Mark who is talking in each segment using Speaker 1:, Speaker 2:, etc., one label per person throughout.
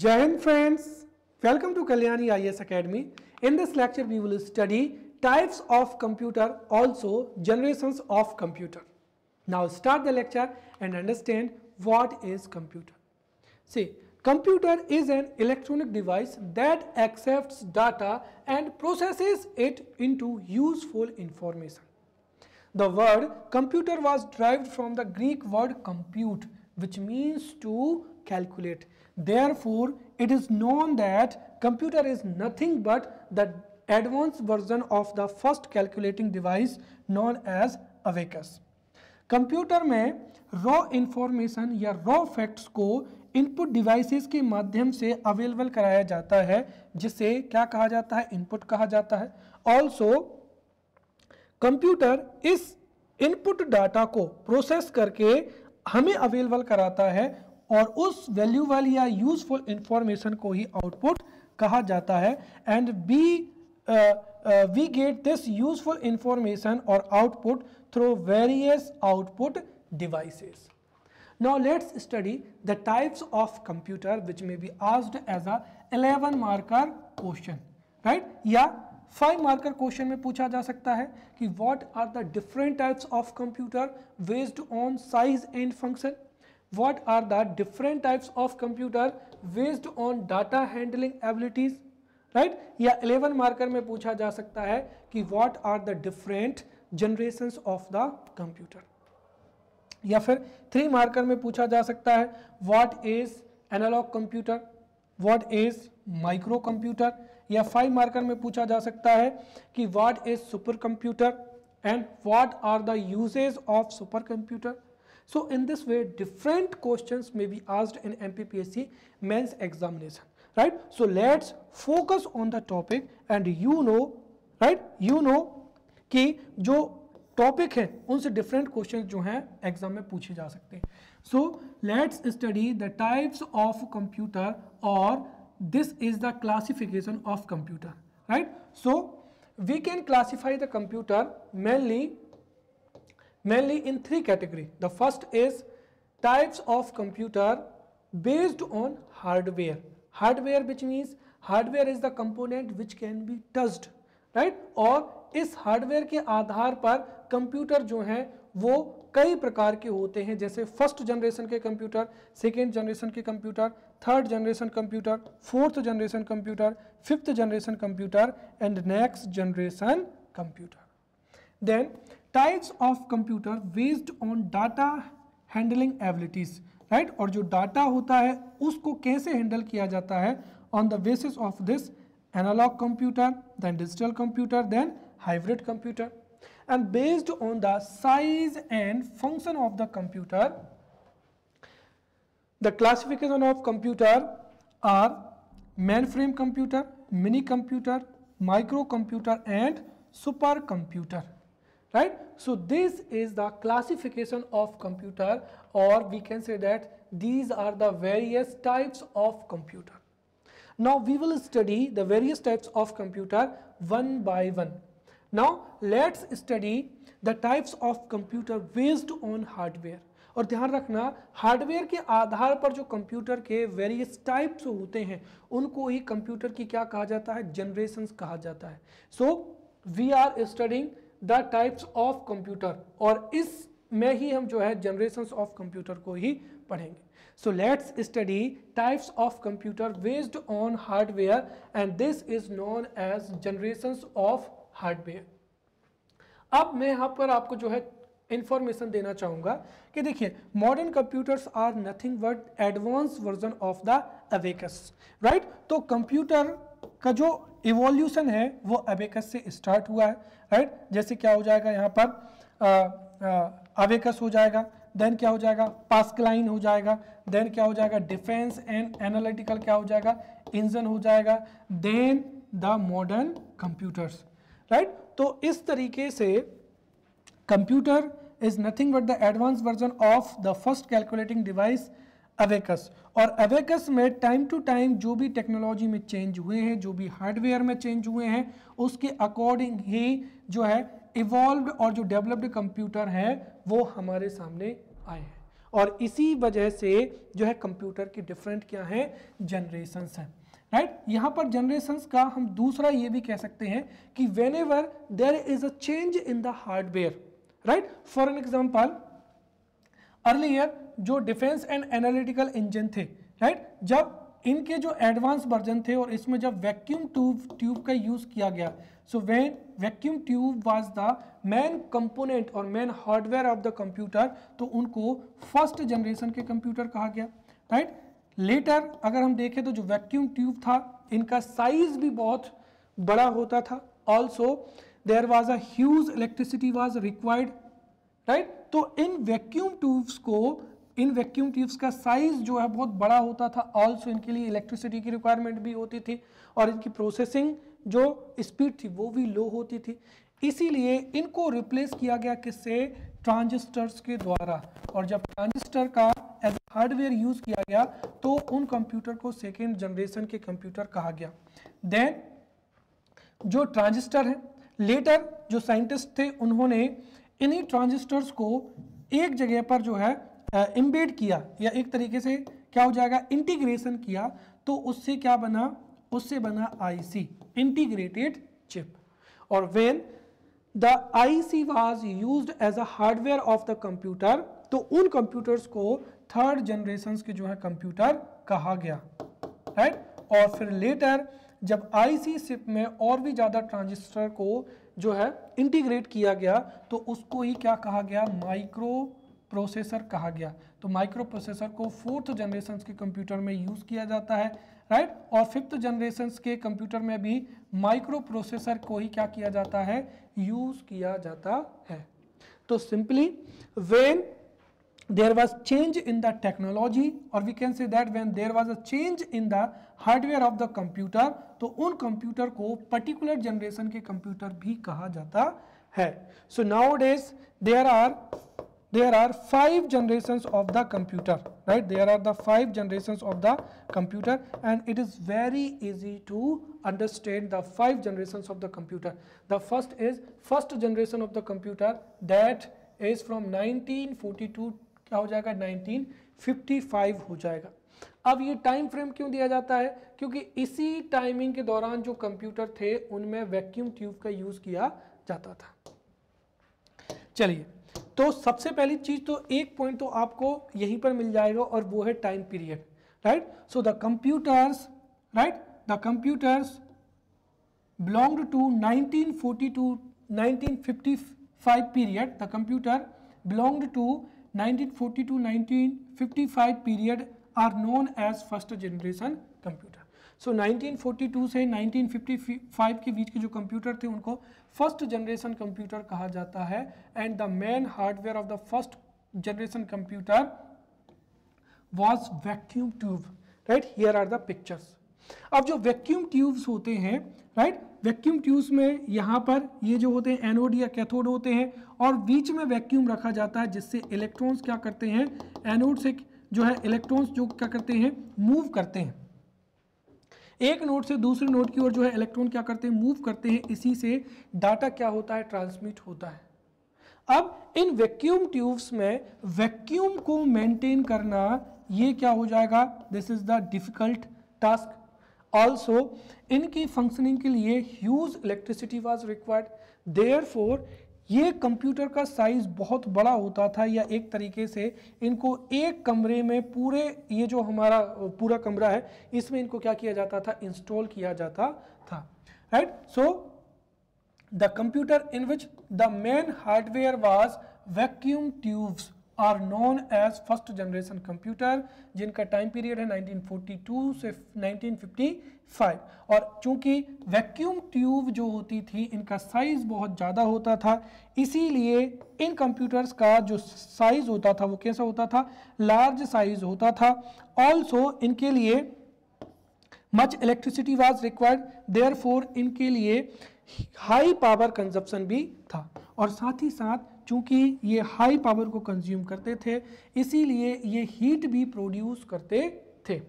Speaker 1: Jai Hind friends, welcome to Kalyani IAS Academy. In this lecture we will study types of computer, also generations of computer. Now start the lecture and understand what is computer. See, computer is an electronic device that accepts data and processes it into useful information. The word computer was derived from the Greek word compute, which means to calculate. Therefore, it is known that computer is nothing but the advanced version of the first calculating device known as abacus. Computer में raw information या raw facts को input devices के माध्यम से available कराया जाता है, जिसे क्या कहा जाता है, इनपुट कहा जाता है. ऑल्सो कंप्यूटर इस इनपुट डाटा को प्रोसेस करके हमें अवेलेबल कराता है और उस वैल्यूएबल या यूजफुल इंफॉर्मेशन को ही आउटपुट कहा जाता है. And we get this useful information or output through various output devices. Now let's study the types of computer which may be asked as a 11 marker question, right? या 5 marker question में पूछा जा सकता है कि what are the different types of computer based on size and function? What are the different types of computer based on data handling abilities? Right या 11 marker में पूछा जा सकता है कि what are the different generations of the computer, या फिर 3 marker में पूछा जा सकता है what is analog computer, what is micro computer, या 5 मार्कर में पूछा जा सकता है कि what is super computer and what are the uses of super computer. So in this way different questions may be asked in MPPSC mains examination, right? So let's focus on the topic and you know, right, you know कि जो topic है उनसे different questions जो हैं exam में पूछे जा सकते हैं. So let's study the types of computer और this is the classification of computer, right? So we can classify the computer mainly in 3 categories. The first is types of computer based on hardware. Hardware which means hardware is the component which can be touched, right? और इस hardware के आधार पर computer जो हैं वो कई प्रकार के होते हैं, जैसे फर्स्ट जनरेशन के कंप्यूटर, सेकेंड जनरेशन के computer, third generation computer, fourth generation computer, fifth generation computer and next generation computer. Then types of computer based on data handling abilities, right? और जो डाटा होता है उसको कैसे हैंडल किया जाता है on the basis of this analog computer, then digital computer, then hybrid computer, and based on the size and function of the computer, the classification of computer are mainframe computer, mini computer, micro computer and super computer. Right? So this is the classification of computer, or we can say that these are the various types of computer. Now we will study the various types of computer one by one. Now let's study the types of computer based on hardware. और ध्यान रखना hardware के आधार पर जो computer के various types होते हैं उनको ही कंप्यूटर की क्या कहा जाता है, जनरेशंस कहा जाता है. So we are studying the types of computer और इस में ही हम जो है जनरेशंस ऑफ कंप्यूटर को ही पढ़ेंगे. So let's study types of computer based on hardware and this is known as generations of hardware. अब मैं यहाँ पर आपको जो है इंफॉर्मेशन देना चाहूँगा कि देखिए modern computers are nothing but advance version of the abacus, right? तो कंप्यूटर का जो इवोल्यूशन है वो अबेकस से स्टार्ट हुआ है, राइट? जैसे क्या हो जाएगा यहाँ पर अबेकस हो जाएगा, देन क्या हो जाएगा, पास्कलाइन हो जाएगा, देन क्या हो जाएगा, डिफेंस एंड एनालिटिकल क्या हो जाएगा, इंजन हो जाएगा, then the modern computers, right? तो इस तरीके से computer is nothing but the advance version of the first calculating device abacus. और अबेकस में टाइम टू टाइम जो भी टेक्नोलॉजी में चेंज हुए हैं, जो भी हार्डवेयर में चेंज हुए हैं, उसके अकॉर्डिंग ही जो है इवॉल्व्ड और जो डेवलप्ड कंप्यूटर हैं वो हमारे सामने आए हैं. और इसी वजह से जो है कंप्यूटर की डिफरेंट क्या है, जनरेशंस हैं, राइट। यहाँ पर जनरेशंस का हम दूसरा ये भी कह सकते हैं कि whenever there is a change in the hardware, right. For an example earlier जो डिफेंस एंड एनालिटिकल इंजन थे, राइट, जब इनके जो एडवांस वर्जन थे और इसमें जब वैक्यूम ट्यूब का यूज किया गया, so when vacuum tube was the main component और main hardware of the computer, तो उनको फर्स्ट जनरेशन के कंप्यूटर कहा गया, राइट। लेटर अगर हम देखें तो जो वैक्यूम ट्यूब था इनका साइज भी बहुत बड़ा होता था, also there was a huge electricity was required, right. तो इन वैक्यूम ट्यूब्स का साइज जो है बहुत बड़ा होता था, ऑल्सो इनके लिए इलेक्ट्रिसिटी की रिक्वायरमेंट भी होती थी और इनकी प्रोसेसिंग जो स्पीड थी वो भी लो होती थी। इसीलिए इनको रिप्लेस किया गया किससे, ट्रांजिस्टर्स के द्वारा। और जब ट्रांजिस्टर का एज हार्डवेयर यूज किया गया तो उन कंप्यूटर को सेकेंड जनरेशन के कंप्यूटर कहा गया। देन जो ट्रांजिस्टर है, लेटर जो साइंटिस्ट थे उन्होंने इन्हीं ट्रांजिस्टर्स को एक जगह पर जो है एम्बेड किया, या एक तरीके से क्या हो जाएगा, इंटीग्रेशन किया, तो उससे क्या बना, उससे बना आईसी, इंटीग्रेटेड चिप। और when the IC was used as a hardware of the computer, तो उन कंप्यूटर्स को थर्ड जनरेशन के जो है कंप्यूटर कहा गया, राइट। और फिर लेटर जब आईसी चिप में और भी ज्यादा ट्रांजिस्टर को जो है इंटीग्रेट किया गया तो उसको ही क्या कहा गया, माइक्रो प्रोसेसर कहा गया। तो माइक्रो प्रोसेसर को फोर्थ जनरेशन के कंप्यूटर में यूज किया जाता है, राइट। और फिफ्थ जनरेशन के कंप्यूटर में भी माइक्रो प्रोसेसर को ही क्या किया जाता है, यूज किया जाता है। तो simply when there was change in the technology, or we can say that when there was a change in the hardware of the computer, तो उन कंप्यूटर को पर्टिकुलर जनरेशन के कंप्यूटर भी कहा जाता है। So nowadays there are 5 generations of the computer, right? There are the 5 generations of the computer, and it is very easy to understand the 5 generations of the computer. The first is first generation of the computer, that is from 1942 क्या हो जाएगा, 1955 हो जाएगा। अब ये time frame क्यों दिया जाता है, क्योंकि इसी टाइमिंग के दौरान जो कंप्यूटर थे उनमें वैक्यूम ट्यूब का यूज किया जाता था। चलिए, तो सबसे पहली चीज तो एक पॉइंट तो आपको यहीं पर मिल जाएगा और वो है time period, right. So the computers, right, the computers belonged to 1940 to 1955 period. The computer belonged to 1940 to 1955 period are known as first generation computer. So 1942 से 1955 के बीच के जो कंप्यूटर थे उनको फर्स्ट जनरेशन कंप्यूटर कहा जाता है। And the main hardware of the first generation computer was vacuum tube, right. Here are the pictures. अब जो वैक्यूम ट्यूब्स होते हैं, राइट, वैक्यूम ट्यूब्स में यहाँ पर ये जो होते हैं एनोड या कैथोड होते हैं और बीच में वैक्यूम रखा जाता है जिससे इलेक्ट्रॉन्स क्या करते हैं, एनोड से जो है इलेक्ट्रॉन्स जो क्या करते हैं, मूव करते हैं एक नोड से दूसरे नोड की ओर, जो है इलेक्ट्रॉन क्या करते हैं, मूव करते हैं। इसी से डाटा क्या होता है, ट्रांसमिट होता है। अब इन वैक्यूम ट्यूब्स में वैक्यूम को मेंटेन करना ये क्या हो जाएगा, this is the difficult task. Also इनकी फंक्शनिंग के लिए huge electricity was required, therefore ये कंप्यूटर का साइज बहुत बड़ा होता था, या एक तरीके से इनको एक कमरे में पूरे ये जो हमारा पूरा कमरा है इसमें इनको क्या किया जाता था, इंस्टॉल किया जाता था, right. So the computer in which the main hardware was vacuum tubes are known as first generation computer, जिनका टाइम पीरियड है 1942 से 1955। और चूंकि वैक्यूम ट्यूब जो होती थी इनका साइज बहुत ज़्यादा होता था, इसीलिए इन कंप्यूटर्स का जो साइज होता था वो कैसा होता था, लार्ज साइज होता था। ऑल्सो इनके लिए much electricity was required, therefore इनके लिए हाई पावर कंजप्शन भी था। और साथ ही साथ चूंकि ये हाई पावर को कंज्यूम करते थे इसीलिए ये हीट भी प्रोड्यूस करते थे।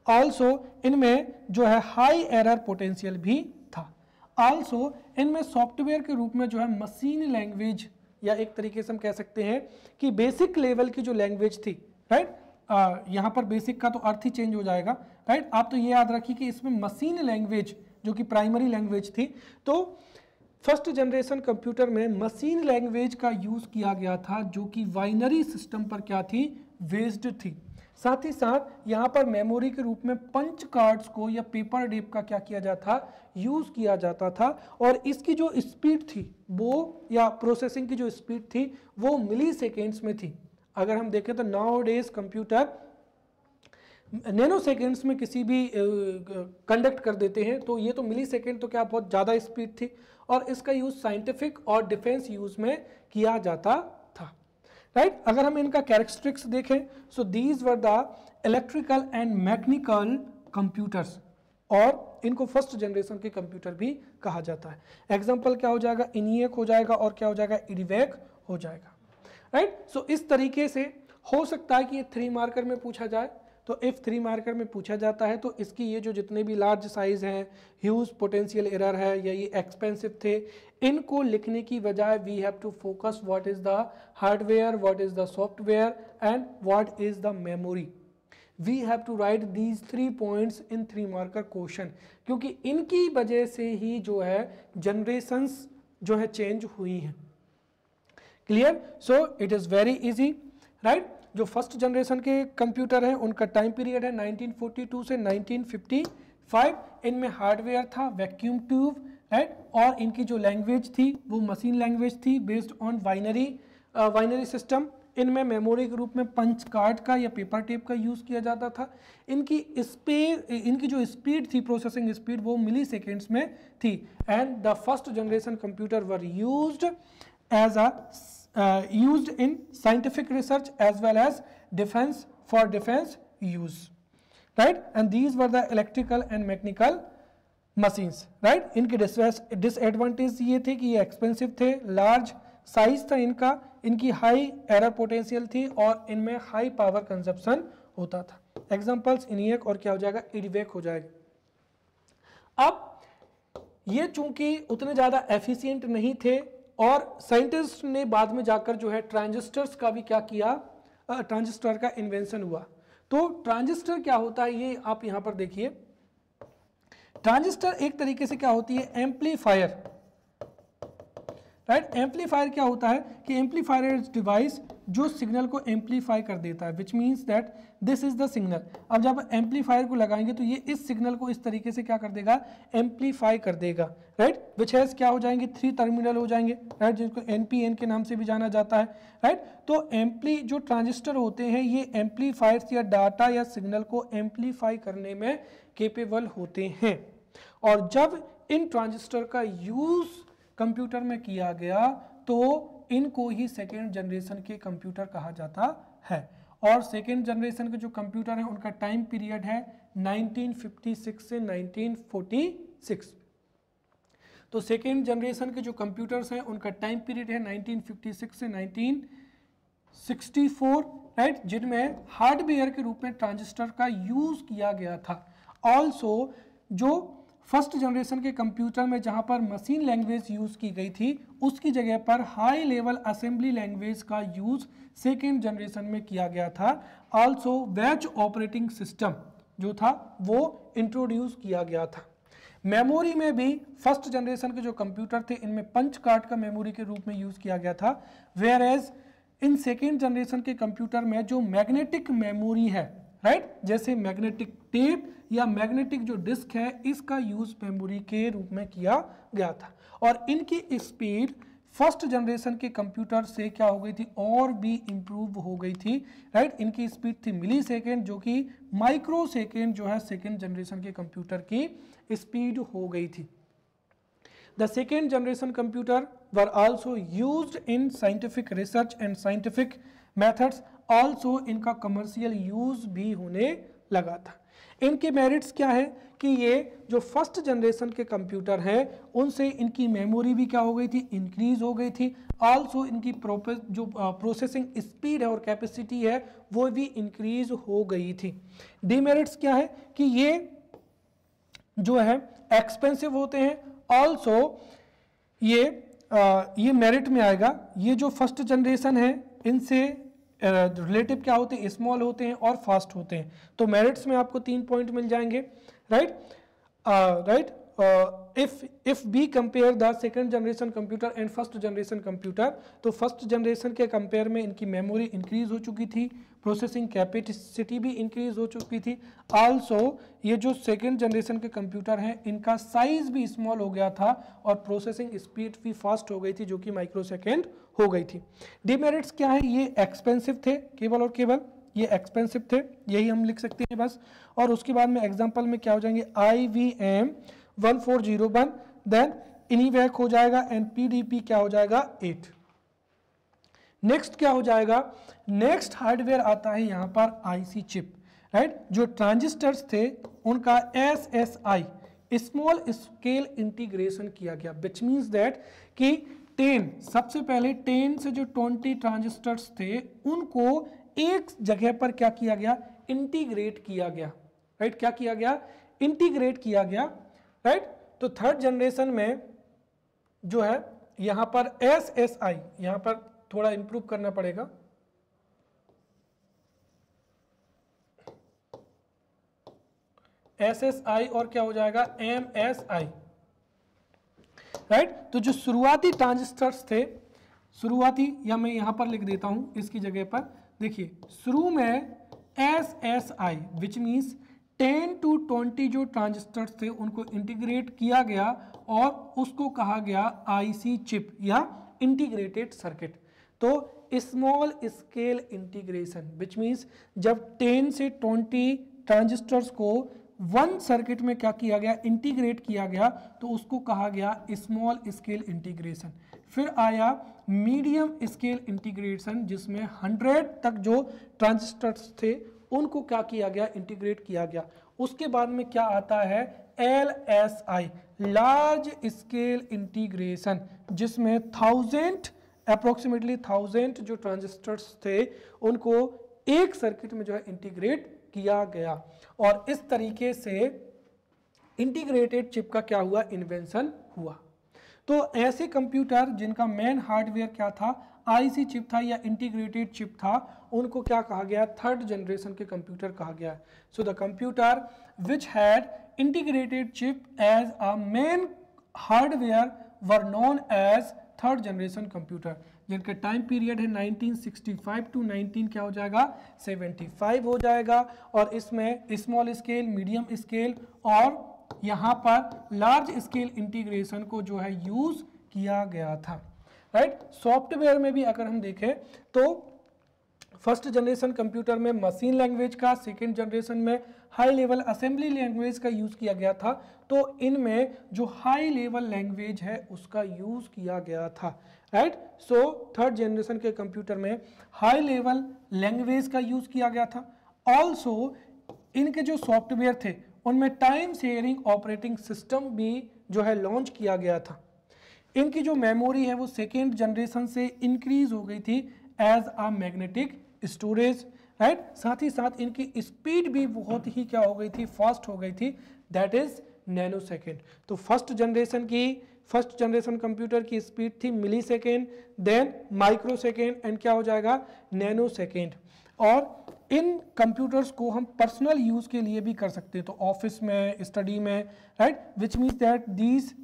Speaker 1: ऑल्सो इनमें जो है हाई एरर पोटेंशियल भी था। ऑल्सो इनमें सॉफ्टवेयर के रूप में जो है मशीन लैंग्वेज या एक तरीके से हम कह सकते हैं कि बेसिक लेवल की जो लैंग्वेज थी, राइट, यहाँ पर बेसिक का तो अर्थ ही चेंज हो जाएगा, राइट। आप तो ये याद रखिए कि इसमें मशीन लैंग्वेज जो कि प्राइमरी लैंग्वेज थी, तो फर्स्ट जनरेशन कंप्यूटर में मशीन लैंग्वेज का यूज किया गया था जो कि बाइनरी सिस्टम पर क्या थी, बेस्ड थी। साथ ही साथ यहाँ पर मेमोरी के रूप में पंच कार्ड्स को या पेपर डेप का क्या किया जाता था, यूज किया जाता था। और इसकी जो स्पीड थी वो, या प्रोसेसिंग की जो स्पीड थी वो मिली सेकेंड्स में थी। अगर हम देखें तो now days computer nano seconds में किसी भी कंडक्ट कर देते हैं, तो ये तो मिली सेकेंड तो क्या बहुत ज़्यादा स्पीड थी। और इसका यूज साइंटिफिक और डिफेंस यूज में किया जाता था, राइट। अगर हम इनका कैरेक्टरिस्टिक्स देखें, so these were the electrical and mechanical computers, और इनको फर्स्ट जनरेशन के कंप्यूटर भी कहा जाता है। एग्जाम्पल क्या हो जाएगा, इनिएक हो जाएगा, और क्या हो जाएगा, इडीवेक हो जाएगा, राइट। सो इस तरीके से हो सकता है कि ये 3 मार्कर में पूछा जाए। तो इफ 3 मार्कर में पूछा जाता है तो इसकी ये जो जितने भी लार्ज साइज हैं, ह्यूज पोटेंशियल एरर है, या ये एक्सपेंसिव थे, इनको लिखने की बजाय we have to focus what is the hardware, what is the software and what is the memory. We have to write these 3 points in 3 marker question, क्योंकि इनकी वजह से ही जो है जनरेशंस जो है चेंज हुई हैं। Clear? So it is very easy, right. जो फर्स्ट जनरेशन के कंप्यूटर हैं उनका टाइम पीरियड है 1942 से 1955। इनमें हार्डवेयर था वैक्यूम ट्यूब, राइट, और इनकी जो लैंग्वेज थी वो मशीन लैंग्वेज थी बेस्ड ऑन बाइनरी सिस्टम। इनमें मेमोरी के रूप में पंच कार्ड का या पेपर टेप का यूज़ किया जाता था। इनकी जो स्पीड थी, प्रोसेसिंग स्पीड, वो मिली सेकेंड्स में थी। And the first generation computer were used in scientific research as well as defense use, right, and these were the electrical and mechanical machines, right। इनके disadvantage ये थे कि ये expensive थे, large size था इनका, इनकी high error potential थी, और इनमें high power consumption होता था। examples ENIAC और क्या हो जाएगा, EDIVAC हो जाएगा। अब ये चूंकि उतने ज़्यादा efficient नहीं थे, और साइंटिस्ट ने बाद में जाकर जो है ट्रांजिस्टर्स का भी क्या किया, ट्रांजिस्टर का इन्वेंशन हुआ। तो ट्रांजिस्टर क्या होता है ये आप यहां पर देखिए। ट्रांजिस्टर एक तरीके से क्या होती है, एम्पलीफायर, राइट। एम्पलीफायर क्या होता है कि एम्पलीफायर इज डिवाइस जो सिग्नल को एम्पलीफाई कर देता है, which means that this is the signal. अब जब एम्पलीफायर को लगाएंगे तो ये इस सिग्नल को इस तरीके से क्या कर देगा, एम्पलीफाई कर देगा, राइट। विच हैज क्या हो जाएंगे, 3 टर्मिनल हो जाएंगे, राइट, जिनको NPN के नाम से भी जाना जाता है, राइट। तो जो ट्रांजिस्टर होते हैं ये एम्पलीफायर्स या डाटा या सिग्नल को एम्पलीफाई करने में केपेबल होते हैं। और जब इन ट्रांजिस्टर का यूज कंप्यूटर में किया गया तो इनको ही सेकेंड जनरेशन के कंप्यूटर कहा जाता है। और सेकेंड जनरेशन के जो कंप्यूटर हैं उनका टाइम पीरियड है 1956 से 1946। तो सेकेंड जनरेशन के जो कंप्यूटर्स हैं उनका टाइम पीरियड है 1956 से 1964, राइट, जिनमें हार्डवेयर के रूप में ट्रांजिस्टर का यूज किया गया था। ऑल्सो जो फर्स्ट जनरेशन के कंप्यूटर में जहां पर मशीन लैंग्वेज यूज की गई थी उसकी जगह पर हाई लेवल असेंबली लैंग्वेज का यूज सेकेंड जनरेशन में किया गया था। ऑल्सो बैच ऑपरेटिंग सिस्टम जो था वो इंट्रोड्यूस किया गया था। मेमोरी में भी फर्स्ट जनरेशन के जो कंप्यूटर थे इनमें पंच कार्ड का मेमोरी के रूप में यूज किया गया था, whereas in second generation के कंप्यूटर में जो मैग्नेटिक मेमोरी है, राइट, जैसे मैग्नेटिक टेप या मैग्नेटिक जो डिस्क है इसका यूज मेमोरी के रूप में किया गया था। और इनकी स्पीड फर्स्ट जनरेशन के कंप्यूटर से क्या हो गई थी, और भी इंप्रूव हो गई थी, राइट। इनकी स्पीड थी मिली सेकेंड, जो कि माइक्रो सेकेंड जो है सेकेंड जनरेशन के कंप्यूटर की स्पीड हो गई थी। The second generation computer were also used in scientific research and scientific methods. Also इनका कमर्शियल यूज भी होने लगा था। इनके मेरिट्स क्या है कि ये जो फर्स्ट जनरेशन के कंप्यूटर हैं उनसे इनकी मेमोरी भी क्या हो गई थी, इंक्रीज हो गई थी। ऑल्सो इनकी जो प्रोसेसिंग स्पीड है और कैपेसिटी है वो भी इंक्रीज हो गई थी। डीमेरिट्स क्या है कि ये जो है एक्सपेंसिव होते हैं। ऑल्सो ये ये मेरिट में आएगा। ये जो फर्स्ट जनरेशन है इनसे रिलेटिव क्या होते हैं, स्मॉल होते हैं और फास्ट होते हैं। तो मेरिट्स में आपको 3 पॉइंट मिल जाएंगे, right. If we compare the second generation computer and first generation computer, तो फर्स्ट जनरेशन के कंपेयर में इनकी मेमोरी इंक्रीज हो चुकी थी, प्रोसेसिंग कैपेसिटी भी इंक्रीज हो चुकी थी। आल्सो ये जो सेकंड जनरेशन के कंप्यूटर हैं इनका साइज भी स्मॉल हो गया था और प्रोसेसिंग स्पीड भी फास्ट हो गई थी, जो कि माइक्रोसेकेंड हो गई थी। डिमेरिट्स क्या है, ये एक्सपेंसिव थे, केवल और केवल ये एक्सपेंसिव थे, यही हम लिख सकते हैं बस। और उसके बाद में एग्जांपल में क्या हो जाएंगे, IVM 1401, देन इनिवैक हो जाएगा एंड PDP क्या हो जाएगा 8। नेक्स्ट क्या हो जाएगा, नेक्स्ट हार्डवेयर आता है यहाँ पर IC चिप, राइट। जो ट्रांजिस्टर्स थे उनका SSI स्मॉल स्केल इंटीग्रेशन किया गया, विच मीन्स दैट कि 10 सबसे पहले 10 से जो 20 ट्रांजिस्टर्स थे उनको एक जगह पर क्या किया गया, इंटीग्रेट किया गया, राइट। क्या किया गया, इंटीग्रेट किया गया, राइट। तो थर्ड जनरेशन में जो है यहां पर SSI, यहां पर थोड़ा इंप्रूव करना पड़ेगा, SSI और क्या हो जाएगा MSI, राइट। तो जो शुरुआती ट्रांजिस्टर्स थे, शुरुआती, या मैं यहां पर लिख देता हूं इसकी जगह पर, देखिए शुरू में SSI विच मीन्स 10 to 20 जो ट्रांजिस्टर्स थे उनको इंटीग्रेट किया गया और उसको कहा गया IC चिप या इंटीग्रेटेड सर्किट। तो small scale integration which means जब 10 से 20 ट्रांजिस्टर्स को वन सर्किट में क्या किया गया, इंटीग्रेट किया गया, तो उसको कहा गया स्मॉल स्केल इंटीग्रेशन। फिर आया मीडियम स्केल इंटीग्रेशन जिसमें 100 तक जो ट्रांजिस्टर्स थे उनको क्या किया गया, इंटीग्रेट किया गया। उसके बाद में क्या आता है LSI लार्ज स्केल इंटीग्रेशन, जिसमें 1000 अप्रोक्सीमेटली 1000 जो ट्रांजिस्टर्स थे उनको एक सर्किट में जो है इंटीग्रेट किया गया। और इस तरीके से इंटीग्रेटेड चिप का क्या हुआ, इन्वेंशन हुआ। तो ऐसे कंप्यूटर जिनका मेन हार्डवेयर क्या था, IC चिप था या इंटीग्रेटेड चिप था, उनको क्या कहा गया, थर्ड जनरेशन के कंप्यूटर कहा गया। So the computer which had integrated chip as a main hardware were known as third generation computer, जिनका टाइम पीरियड है 1965 टू 19 क्या हो जाएगा 75 हो जाएगा। और इसमें स्मॉल स्केल, मीडियम स्केल और यहाँ पर लार्ज स्केल इंटीग्रेशन को जो है यूज किया गया था, राइट। सॉफ्टवेयर में भी अगर हम देखें तो फर्स्ट जनरेशन कंप्यूटर में मशीन लैंग्वेज का, सेकेंड जनरेशन में हाई लेवल असेंबली लैंग्वेज का यूज किया गया था। तो इनमें जो हाई लेवल लैंग्वेज है उसका यूज किया गया था, राइट। सो थर्ड जनरेशन के कंप्यूटर में हाई लेवल लैंग्वेज का यूज किया गया था। ऑल्सो इनके जो सॉफ्टवेयर थे उनमें टाइम शेयरिंग ऑपरेटिंग सिस्टम भी जो है लॉन्च किया गया था। इनकी जो मेमोरी है वो सेकेंड जनरेशन से इंक्रीज हो गई थी as a magnetic storage, right. साथ ही साथ इनकी स्पीड भी बहुत ही क्या हो गई थी, फास्ट हो गई थी, दैट इज नैनो सेकेंड। तो फर्स्ट जनरेशन कंप्यूटर की स्पीड थी millisecond, then microsecond and क्या हो जाएगा नैनो सेकेंड। और इन कंप्यूटर्स को हम पर्सनल यूज के लिए भी कर सकते हैं, तो ऑफिस में, स्टडी में, right, which means that these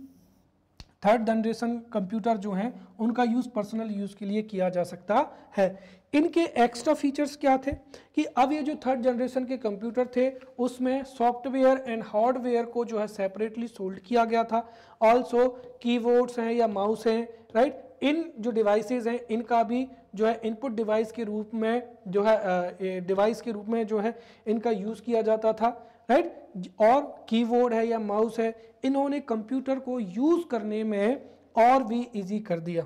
Speaker 1: third generation computer जो हैं उनका यूज पर्सनल यूज के लिए किया जा सकता है। इनके एक्स्ट्रा फीचर्स क्या थे कि अब ये जो थर्ड जनरेशन के कंप्यूटर थे उसमें सॉफ्टवेयर एंड हार्डवेयर को जो है सेपरेटली सोल्ड किया गया था। ऑल्सो कीबोर्ड्स हैं या माउस हैं, राइट, इन जो डिवाइसेस हैं इनका भी जो है इनपुट डिवाइस के रूप में जो है डिवाइस के रूप में जो है इनका यूज किया जाता था, राइट। और कीबोर्ड है या माउस है, इन्होंने कंप्यूटर को यूज करने में और भी इजी कर दिया,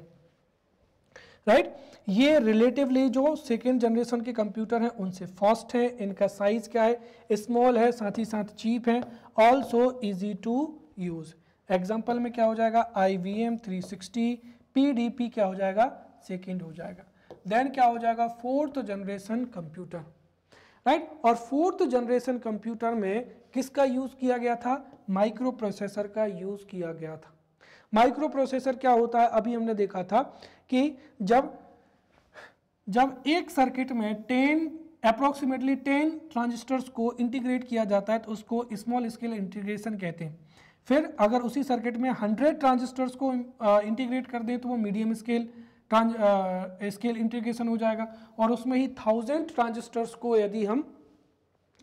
Speaker 1: राइट। ये रिलेटिवली जो सेकेंड जनरेशन के कंप्यूटर हैं उनसे फास्ट है, इनका साइज क्या है, स्मॉल है, साथ ही साथ चीप है, also easy to use. Example में क्या हो जाएगा IBM 360, PDP क्या हो जाएगा सेकेंड हो जाएगा। देन क्या हो जाएगा फोर्थ जनरेशन कंप्यूटर, राइट। और फोर्थ जनरेशन कंप्यूटर में किसका यूज किया गया था, माइक्रो प्रोसेसर का यूज किया गया था। माइक्रो प्रोसेसर क्या होता है, अभी हमने देखा था कि जब एक सर्किट में अप्रोक्सीमेटली 10 ट्रांजिस्टर्स को इंटीग्रेट किया जाता है तो उसको स्मॉल स्केल इंटीग्रेशन कहते हैं। फिर अगर उसी सर्किट में 100 ट्रांजिस्टर्स को इंटीग्रेट कर दें तो वो मीडियम स्केल इंटीग्रेशन हो जाएगा, और उसमें ही 1000 ट्रांजिस्टर्स को यदि हम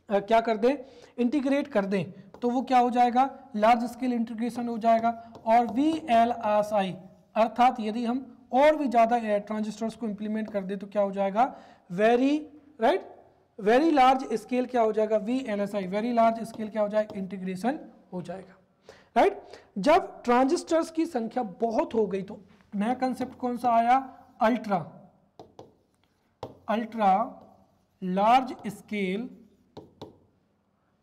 Speaker 1: क्या कर दें, इंटीग्रेट कर दें, तो वो क्या हो जाएगा, लार्ज स्केल इंटीग्रेशन हो जाएगा। और VLSI अर्थात यदि हम और भी ज़्यादा ट्रांजिस्टर्स को इंप्लीमेंट कर दें तो क्या हो जाएगा, वेरी लार्ज स्केल क्या हो जाएगा, VLSI वेरी लार्ज स्केल क्या हो जाएगा, इंटीग्रेशन हो जाएगा, राइट। जब ट्रांजिस्टर्स की संख्या बहुत हो गई तो नया कंसेप्ट कौन सा आया, ultra large scale,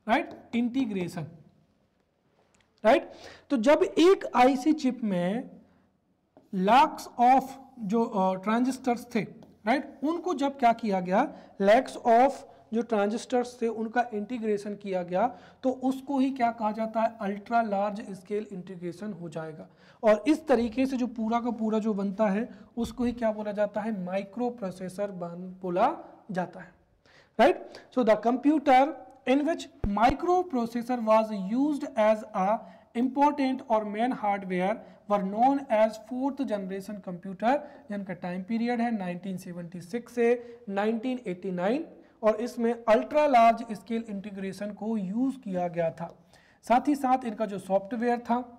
Speaker 1: right, integration, right. तो जब एक आईसी चिप में लाख्स ऑफ जो ट्रांजिस्टर्स थे, राइट, उनको जब क्या किया गया, लैक्स ऑफ जो ट्रांजिस्टर्स थे उनका इंटीग्रेशन किया गया, तो उसको ही क्या कहा जाता है, अल्ट्रा लार्ज स्केल इंटीग्रेशन हो जाएगा। और इस तरीके से जो पूरा का पूरा जो बनता है उसको ही क्या बोला जाता है, माइक्रो प्रोसेसर बोला जाता है, right. So the computer in which microprocessor was used as a important or main hardware were known as fourth generation computer, जिनका टाइम पीरियड है 1976 से 1989, और इसमें अल्ट्रा लार्ज स्केल इंटीग्रेशन को यूज किया गया था। साथ ही साथ इनका जो सॉफ्टवेयर था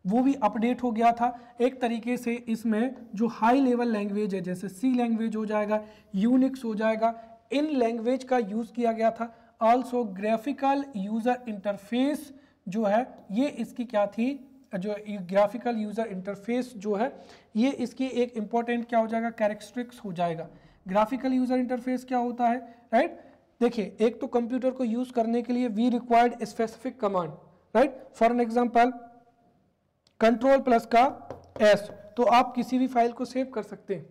Speaker 1: वो भी अपडेट हो गया था। एक तरीके से इसमें जो हाई लेवल लैंग्वेज है, जैसे सी लैंग्वेज हो जाएगा, यूनिक्स हो जाएगा, इन लैंग्वेज का यूज़ किया गया था। आल्सो ग्राफिकल यूज़र इंटरफेस जो है ये इसकी क्या थी, जो ग्राफिकल यूज़र इंटरफेस जो है ये इसकी एक इम्पॉर्टेंट क्या हो जाएगा, कैरेक्टरिस्टिक्स हो जाएगा। ग्राफिकल यूज़र इंटरफेस क्या होता है, राइट। देखिए, एक तो कंप्यूटर को यूज़ करने के लिए we required specific command, right. For an example Ctrl+S, तो आप किसी भी फाइल को सेव कर सकते हैं,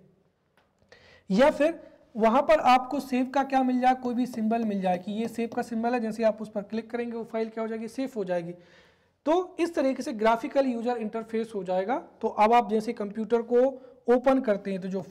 Speaker 1: या फिर वहां पर आपको सेव का क्या मिल जाए, कोई भी सिंबल मिल जाए कि ये सेव का सिंबल है, जैसे आप उस पर क्लिक करेंगे वो फाइल क्या हो जाएगी, सेव हो जाएगी। तो इस तरीके से ग्राफिकल यूजर इंटरफेस हो जाएगा। तो अब आप जैसे कंप्यूटर को ओपन करते हैं तो जो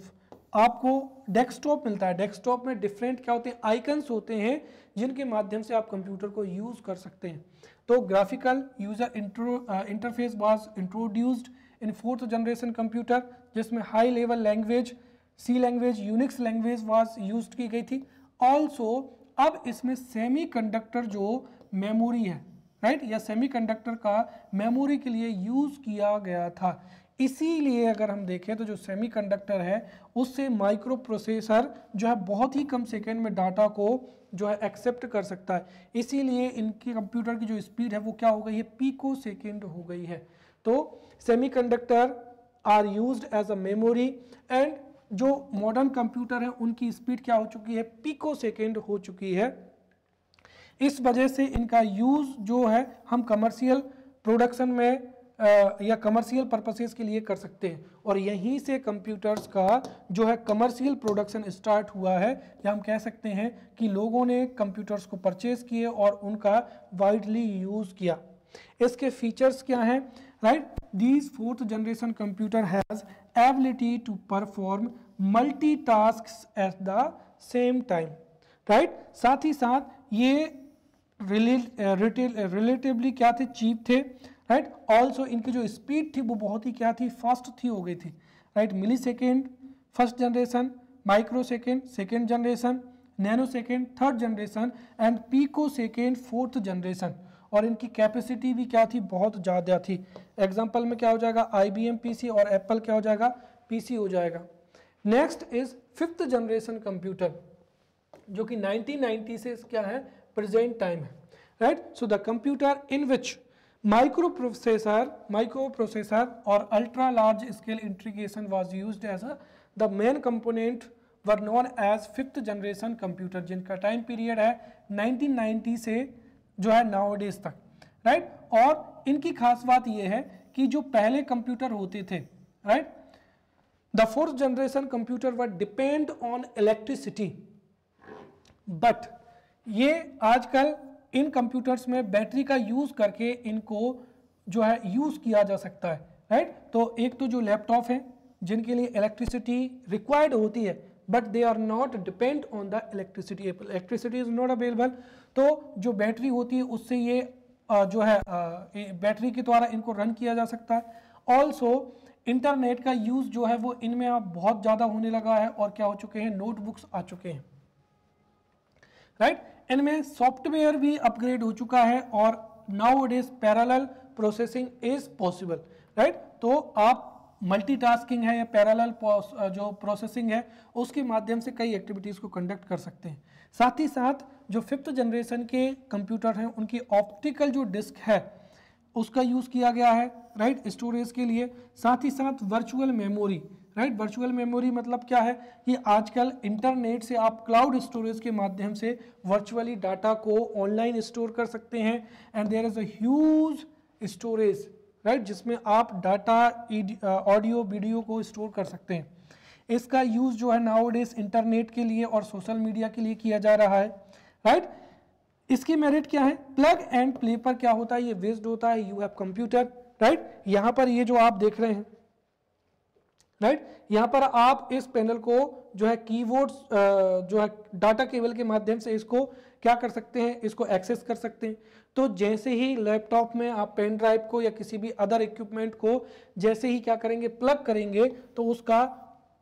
Speaker 1: आपको डेस्कटॉप मिलता है, डेस्कटॉप में डिफरेंट क्या होते हैं, आइकन्स होते हैं जिनके माध्यम से आप कंप्यूटर को यूज कर सकते हैं। तो graphical user interface was introduced in fourth generation computer, जिसमें high level language, C language, Unix language was used की गई थी। ऑल्सो अब इसमें सेमीकंडक्टर जो मेमोरी है, राइट, या सेमीकंडक्टर का मेमोरी के लिए यूज किया गया था। इसीलिए अगर हम देखें तो जो सेमीकंडक्टर है उससे माइक्रो प्रोसेसर जो है बहुत ही कम सेकेंड में डाटा को जो है एक्सेप्ट कर सकता है। इसीलिए इनकी कंप्यूटर की जो स्पीड है वो क्या हो गई है, पिको सेकेंड हो गई है। तो semiconductor are used as a memory, and जो मॉडर्न कंप्यूटर है उनकी स्पीड क्या हो चुकी है, पिको सेकेंड हो चुकी है। इस वजह से इनका यूज जो है हम कमर्शियल प्रोडक्शन में या कमर्शियल पर्पसेस के लिए कर सकते हैं, और यहीं से कंप्यूटर्स का जो है कमर्शियल प्रोडक्शन स्टार्ट हुआ है, या हम कह सकते हैं कि लोगों ने कंप्यूटर्स को परचेज किए और उनका वाइडली यूज किया। इसके फीचर्स क्या हैं, right, these fourth generation computer has ability to perform multitasks at the same time, right. साथ ही साथ ये रिलेटिवली क्या थे, चीप थे, राइट। ऑल्सो इनकी जो स्पीड थी वो बहुत ही क्या थी, फास्ट थी, हो गई थी, right. Millisecond first generation, microsecond second generation, nanosecond third generation, and picosecond fourth generation. और इनकी कैपेसिटी भी क्या थी, बहुत ज़्यादा थी। एग्जाम्पल में क्या हो जाएगा, IBM PC, और एप्पल क्या हो जाएगा, PC हो जाएगा। Next is fifth generation computer, जो कि 1990 से क्या है, प्रेजेंट टाइम है, right. So the computer in which microprocessor or ultra large scale integration was used as the main component were known as fifth generation computer, जिनका time period है 1990 से जो है nowadays तक, राइट। और इनकी खास बात यह है कि जो पहले कंप्यूटर होते थे, right, the fourth generation computer were depend on electricity, but ये आजकल इन कंप्यूटर्स में बैटरी का यूज करके इनको जो है यूज किया जा सकता है, राइट। तो एक तो जो लैपटॉप है जिनके लिए इलेक्ट्रिसिटी रिक्वायर्ड होती है but they are not depend on the electricity, electricity is not available, तो जो बैटरी होती है उससे ये जो है बैटरी के द्वारा इनको रन किया जा सकता है। ऑल्सो इंटरनेट का यूज जो है वो इनमें अब बहुत ज़्यादा होने लगा है और क्या हो चुके हैं, नोटबुक्स आ चुके हैं, राइट। इनमें सॉफ्टवेयर भी अपग्रेड हो चुका है और now it is parallel processing is possible, right. तो आप मल्टीटास्किंग है या पैरेलल जो प्रोसेसिंग है उसके माध्यम से कई एक्टिविटीज़ को कंडक्ट कर सकते हैं। साथ ही साथ जो 5th जनरेशन के कंप्यूटर हैं उनकी ऑप्टिकल जो डिस्क है उसका यूज़ किया गया है, राइट, स्टोरेज के लिए। साथ ही साथ virtual memory, right. Virtual memory मतलब क्या है कि आजकल इंटरनेट से आप क्लाउड स्टोरेज के माध्यम से वर्चुअली डाटा को ऑनलाइन स्टोर कर सकते हैं and there is a huge storage, right, जिसमें आप डाटा, ऑडियो, वीडियो को स्टोर कर सकते हैं। इसका यूज़ जो है नाउअडेज इंटरनेट के लिए और सोशल मीडिया के लिए किया जा रहा है, राइट। इसकी मेरिट क्या है, प्लग एंड प्ले पर क्या होता है, ये बेस्ड होता है, यू हैव कंप्यूटर, राइट। यहाँ पर ये जो आप देख रहे हैं, राइट, यहाँ पर आप इस पैनल को जो है कीबोर्ड जो है डाटा केबल के माध्यम से इसको क्या कर सकते हैं, इसको एक्सेस कर सकते हैं। तो जैसे ही लैपटॉप में आप पेन ड्राइव को या किसी भी अदर इक्विपमेंट को जैसे ही क्या करेंगे, प्लग करेंगे, तो उसका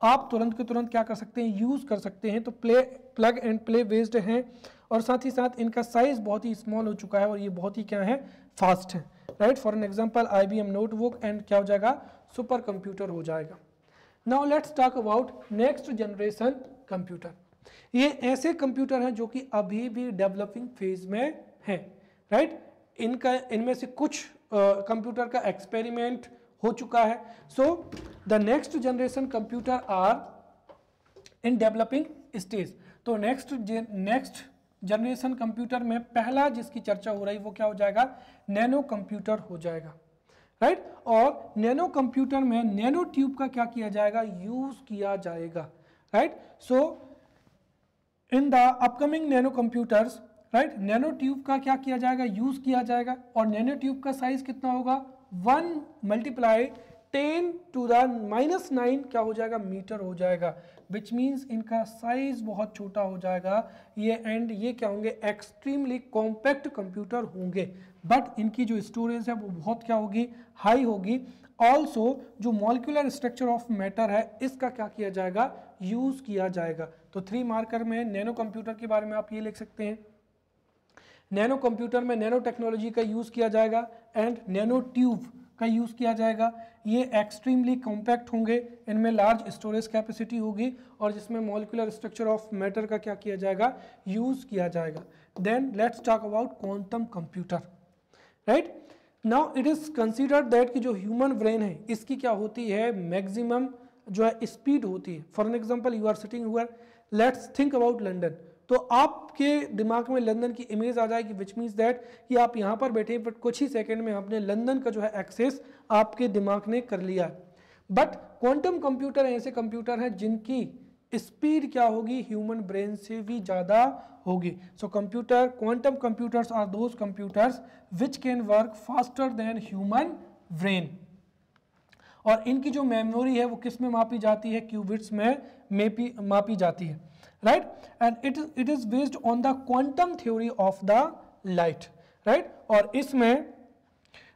Speaker 1: आप तुरंत के तुरंत क्या कर सकते हैं, यूज कर सकते हैं। तो प्लग एंड प्ले बेस्ड हैं और साथ ही साथ इनका साइज बहुत ही स्मॉल हो चुका है और ये बहुत ही क्या है, फास्ट है, right. For an example IBM notebook and क्या हो जाएगा, सुपर कंप्यूटर हो जाएगा। Now let's talk about next generation computer. ये ऐसे कंप्यूटर हैं जो कि अभी भी डेवलपिंग फेज में हैं, राइट। इनमें से कुछ कंप्यूटर का एक्सपेरिमेंट हो चुका है। So the next generation computer are in developing stage. तो नेक्स्ट जनरेशन कंप्यूटर में पहला जिसकी चर्चा हो रही वो क्या हो जाएगा, नैनो कंप्यूटर हो जाएगा, राइट। और नैनो कंप्यूटर में नैनो ट्यूब का क्या किया जाएगा, यूज किया जाएगा, right. So in the upcoming nano computers, right, nano tube का क्या किया जाएगा, यूज किया जाएगा। और नैनो ट्यूब का साइज कितना होगा, 1 × 10⁻⁹ क्या हो जाएगा, मीटर हो जाएगा, विच मीन्स इनका साइज बहुत छोटा हो जाएगा ये। एंड ये क्या होंगे, एक्सट्रीमली कॉम्पैक्ट कंप्यूटर होंगे, बट इनकी जो स्टोरेज है वो बहुत क्या होगी, हाई होगी। ऑल्सो जो मॉलिक्यूलर स्ट्रक्चर ऑफ मैटर है इसका क्या किया जाएगा, यूज किया जाएगा। तो 3 मार्कर में नैनो कंप्यूटर के बारे में आप ये लिख सकते हैं, नैनो कंप्यूटर में नैनो टेक्नोलॉजी का यूज किया जाएगा एंड नैनो ट्यूब का यूज किया जाएगा। ये एक्सट्रीमली कॉम्पैक्ट होंगे, इनमें लार्ज स्टोरेज कैपेसिटी होगी और जिसमें मॉलिक्यूलर स्ट्रक्चर ऑफ मैटर का क्या किया जाएगा, यूज किया जाएगा। Then let's talk about quantum computer, right. Now it is considered that कि जो ह्यूमन ब्रेन है इसकी क्या होती है, मैक्सिमम जो है स्पीड होती है। For an example you are sitting here, let's think about London, तो आपके दिमाग में लंदन की इमेज आ जाएगी, विच मीन्स दैट कि आप यहाँ पर बैठे बट कुछ ही सेकंड में आपने लंदन का जो है एक्सेस आपके दिमाग ने कर लिया। बट क्वांटम कंप्यूटर ऐसे कंप्यूटर हैं जिनकी स्पीड क्या होगी, ह्यूमन ब्रेन से भी ज़्यादा होगी। So computer, quantum computers are those computers which can work faster than human brain. और इनकी जो मेमोरी है वो किस में मापी जाती है, क्यूबिट्स में मापी जाती है, right. And it is based on the quantum theory of the light, right. और इसमें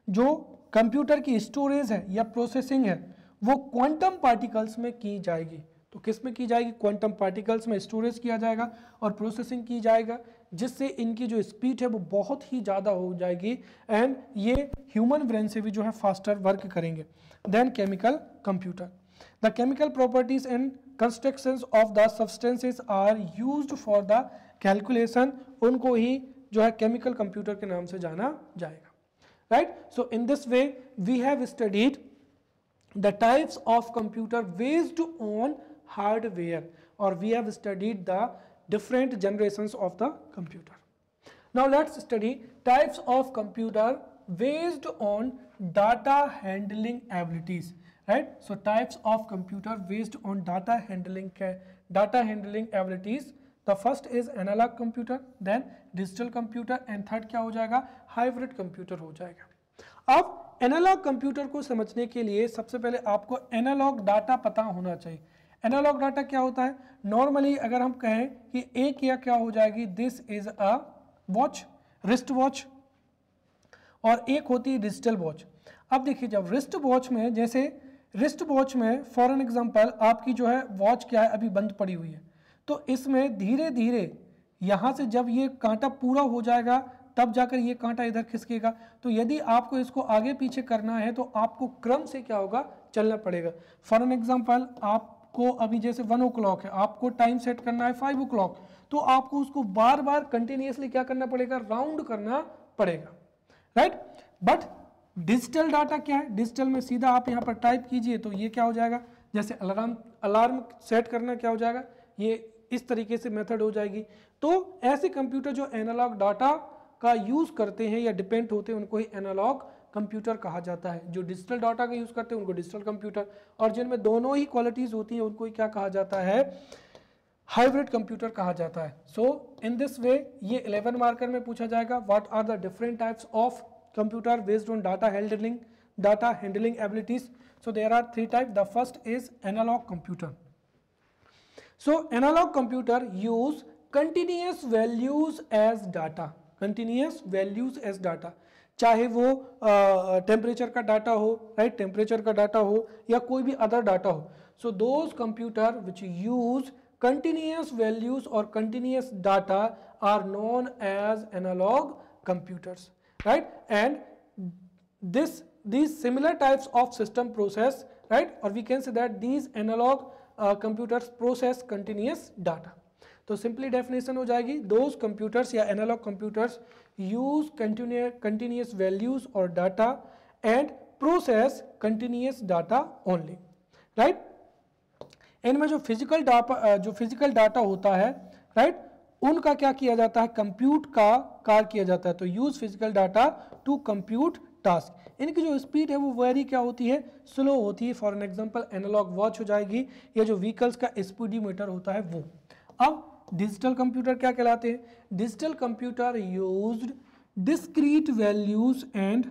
Speaker 1: जो कंप्यूटर की स्टोरेज है या प्रोसेसिंग है वो क्वांटम पार्टिकल्स में की जाएगी। तो किस में की जाएगी, क्वांटम पार्टिकल्स में स्टोरेज किया जाएगा और प्रोसेसिंग की जाएगा, जिससे इनकी जो स्पीड है वो बहुत ही ज़्यादा हो जाएगी एंड ये ह्यूमन ब्रेन से भी जो है फास्टर वर्क करेंगे। Then chemical computer, the chemical properties and constructions of the substances are used for the calculation, उनको ही जो है केमिकल कंप्यूटर के नाम से जाना जाएगा, right. So in this way we have studied the types of computer based on hardware, or we have studied the different generations of the computer. Now let's study types of computer based on data handling abilities, right. So types of computer based on data handling abilities. The first is analog computer, then digital computer and third क्या हो जाएगा, hybrid computer हो जाएगा। अब analogue computer को समझने के लिए सबसे पहले आपको एनालॉग डाटा पता होना चाहिए। एनालॉग डाटा क्या होता है? नॉर्मली अगर हम कहें कि एक या क्या हो जाएगी, this is a watch, wrist watch, और एक होती है डिजिटल वॉच। अब देखिए जब रिस्ट वॉच में, जैसे रिस्ट वॉच में फॉर एन एग्जांपल आपकी जो है वॉच क्या है, अभी बंद पड़ी हुई है, तो इसमें धीरे धीरे यहाँ से जब ये कांटा पूरा हो जाएगा तब जाकर ये कांटा इधर खिसकेगा। तो यदि आपको इसको आगे पीछे करना है तो आपको क्रम से क्या होगा, चलना पड़ेगा। फॉर एन एग्जांपल आपको अभी जैसे 1 o'clock है, आपको टाइम सेट करना है 5 o'clock, तो आपको उसको बार बार कंटिन्यूसली क्या करना पड़ेगा, राउंड करना पड़ेगा, राइट। बट डिजिटल डाटा क्या है, डिजिटल में सीधा आप यहाँ पर टाइप कीजिए तो ये क्या हो जाएगा, जैसे अलार्म सेट करना क्या हो जाएगा, ये इस तरीके से मेथड हो जाएगी। तो ऐसे कंप्यूटर जो एनालॉग डाटा का यूज करते हैं या डिपेंड होते हैं उनको ही एनालॉग कंप्यूटर कहा जाता है। जो डिजिटल डाटा का यूज करते हैं उनको डिजिटल कंप्यूटर, और जिनमें दोनों ही क्वालिटीज होती हैं उनको ही क्या कहा जाता है, हाइब्रिड कंप्यूटर कहा जाता है। सो इन दिस वे ये 11 मार्कर में पूछा जाएगा, what are the different types of computer based on data handling abilities. So there are 3 type. The first is analog computer. So analog computer use continuous values as data, continuous values as data, चाहे वो temperature का data हो, right, temperature का data हो या कोई भी other data हो। So those computer which use continuous values or continuous data are known as analog computers, right? And these similar types of system process, right, or we can say that these analog computers process continuous data. तो simply definition हो जाएगी, those computers या analogue computers use continuous values और data and process continuous data only, right. इनमें जो physical data होता है, right, उनका क्या किया जाता है, कंप्यूट का कार्य किया जाता है। तो use physical data to compute task. इनकी जो स्पीड है वो वेरी क्या होती है, स्लो होती है। For an example analog watch हो जाएगी, या जो व्हीकल्स का स्पीडोमीटर होता है वो। अब डिजिटल कंप्यूटर क्या कहलाते हैं, digital computer used discrete values and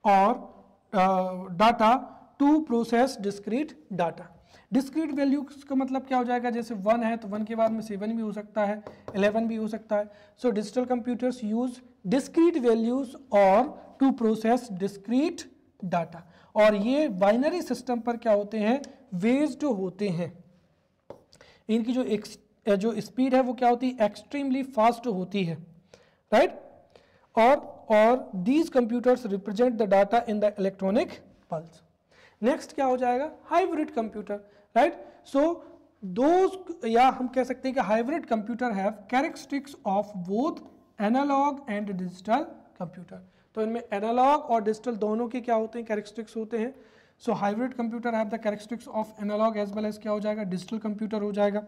Speaker 1: और data to process discrete data. Discrete values का मतलब क्या हो जाएगा, जैसे 1 है तो 1 के बाद में 7 भी हो सकता है, 11 भी हो सकता है। So digital computers use discrete values और टू प्रोसेस डिस्क्रीट डाटा, और ये बाइनरी सिस्टम पर क्या होते हैं, बेस्ड होते हैं। इनकी जो स्पीड है वो क्या होती है, एक्सट्रीमली फास्ट होती है, राइट। और these computers represent the data in the electronic pulse. Next क्या हो जाएगा, hybrid computer, right. So those, या हम कह सकते हैं कि hybrid computer have characteristics of both analog and digital computer. तो इनमें एनालॉग और डिजिटल दोनों के क्या होते हैं, कैरेक्टरिस्टिक्स होते हैं। So hybrid computer have the characteristics of analogue as well as क्या हो जाएगा, डिजिटल कंप्यूटर हो जाएगा।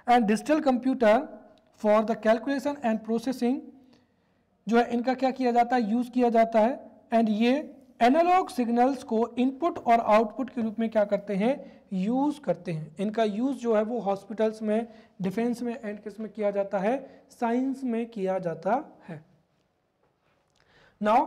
Speaker 1: And digital computer for the calculation and processing जो है इनका क्या किया जाता है, यूज किया जाता है। एंड ये एनालॉग सिग्नल्स को इनपुट और आउटपुट के रूप में क्या करते हैं, यूज करते हैं। इनका यूज जो है वो हॉस्पिटल्स में, डिफेंस में एंड किस में किया जाता है, साइंस में किया जाता है। Now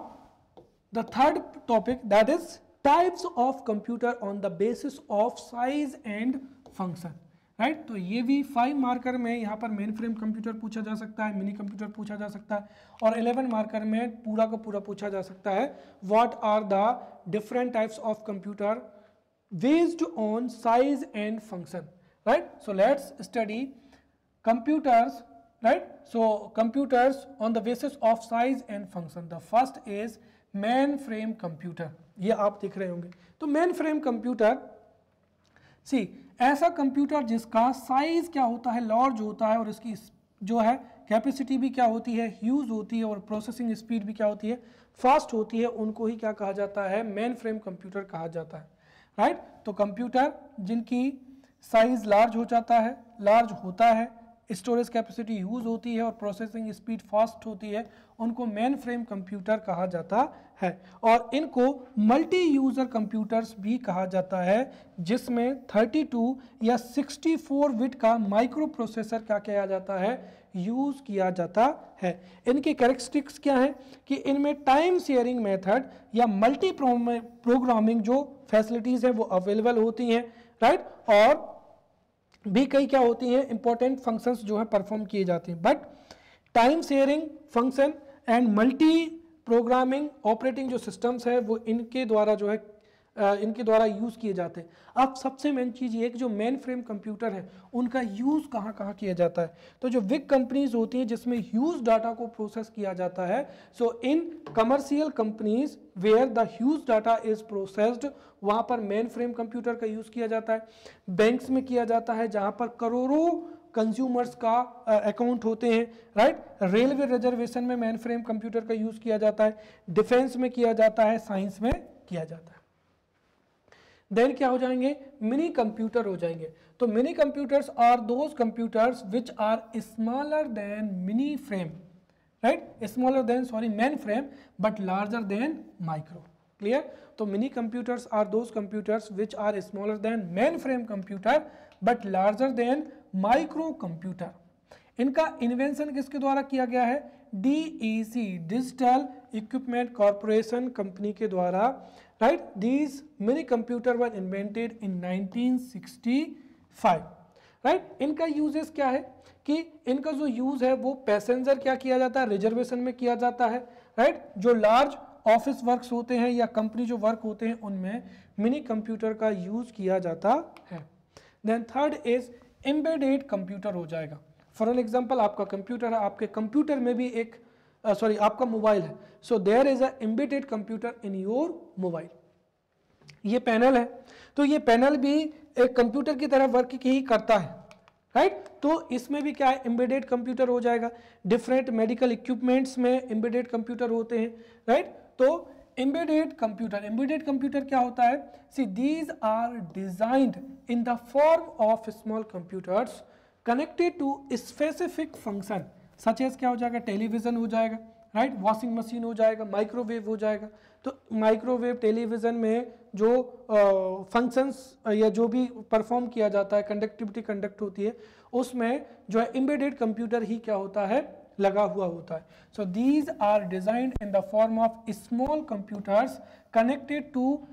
Speaker 1: the third topic, that is types of computer on the basis of size and function, right. तो ये भी 5 मार्कर में यहाँ पर मेन फ्रेम कंप्यूटर पूछा जा सकता है, मिनी कंप्यूटर पूछा जा सकता है, और 11 मार्कर में पूरा का पूरा पूछा जा सकता है, what are the different types of computer based on size and function, right. So let's study computers, right. So computers on the basis of size and function. The first is mainframe computer, ये आप देख रहे होंगे। तो main frame computer, सी, ऐसा computer जिसका size क्या होता है, लार्ज होता है, और इसकी जो है कैपेसिटी भी क्या होती है, ह्यूज होती है, और प्रोसेसिंग स्पीड भी क्या होती है, फास्ट होती है, उनको ही क्या कहा जाता है, मेन फ्रेम कंप्यूटर कहा जाता है, राइट। तो कंप्यूटर जिनकी साइज लार्ज हो जाता है, लार्ज होता है, स्टोरेज कैपेसिटी यूज होती है और प्रोसेसिंग स्पीड फास्ट होती है, उनको मेन फ्रेम कंप्यूटर कहा जाता है। और इनको मल्टी यूजर कंप्यूटर्स भी कहा जाता है, जिसमें 32 या 64 बिट का माइक्रो प्रोसेसर क्या किया जाता है, यूज किया जाता है। इनकी कैरेक्टरिस्टिक्स क्या है कि इनमें टाइम शेयरिंग मेथड या मल्टी प्रोग्रामिंग जो फैसिलिटीज है वो अवेलेबल होती हैं, राइट, और भी कई क्या होती हैं, इंपॉर्टेंट फंक्शंस जो है परफॉर्म किए जाते हैं। But time sharing function and multi programming operating जो सिस्टम्स है वो इनके द्वारा जो है इनके द्वारा यूज़ किए जाते हैं। अब सबसे मेन चीज़ ये कि जो मेन फ्रेम कंप्यूटर है उनका यूज़ कहाँ कहाँ किया जाता है। तो जो बिग कंपनीज होती हैं जिसमें ह्यूज डाटा को प्रोसेस किया जाता है, so in commercial companies where the huge data is processed, वहाँ पर मेन फ्रेम कंप्यूटर का यूज़ किया जाता है। बैंक्स में किया जाता है जहाँ पर करोड़ों कंज्यूमर्स का अकाउंट होते हैं, राइट। रेलवे रिजर्वेशन में मेन फ्रेम कंप्यूटर का यूज़ किया जाता है, डिफेंस में किया जाता है, साइंस में किया जाता है। देन क्या हो जाएंगे, मिनी कंप्यूटर हो जाएंगे। तो mini computers are those computers which are smaller than mini frame, right, smaller than mainframe but larger than micro, clear. तो mini computers are those computers which are smaller than mainframe computer but larger than micro computer. इनका invention किसके द्वारा किया गया है, DEC digital equipment corporation company के द्वारा, right. These mini computer were invented in 1965, right. इनका uses क्या है कि इनका जो यूज है वो पैसेंजर क्या किया जाता है, रिजर्वेशन में किया जाता है, राइट। जो लार्ज ऑफिस वर्क्स होते हैं या कंपनी जो वर्क होते हैं उनमें मिनी कंप्यूटर का यूज किया जाता है। Then third is embedded computer हो जाएगा। फॉर एन एग्जांपल, आपका कंप्यूटर है, आपके कंप्यूटर में भी एक आपका मोबाइल है, so there is a embedded computer in your mobile. ये पैनल है, तो ये पैनल भी एक कंप्यूटर की तरह वर्क ही करता है, राइट। तो इसमें भी क्या है, एम्बेडेड कंप्यूटर हो जाएगा। डिफरेंट मेडिकल इक्विपमेंट्स में एम्बेडेड कंप्यूटर होते हैं, राइट। तो एम्बेडेड कंप्यूटर क्या होता है, see these are designed in the form of small computers connected to specific function, such as क्या हो जाएगा, टेलीविजन हो जाएगा, राइट, वॉशिंग मशीन हो जाएगा, माइक्रोवेव हो जाएगा। तो माइक्रोवेव, टेलीविजन में जो फंक्शंस या जो भी परफॉर्म किया जाता है, कंडक्टिविटी कंडक्ट होती है, उसमें जो है एम्बेडेड कंप्यूटर ही क्या होता है, लगा हुआ होता है। So these are designed in the form of small computers connected to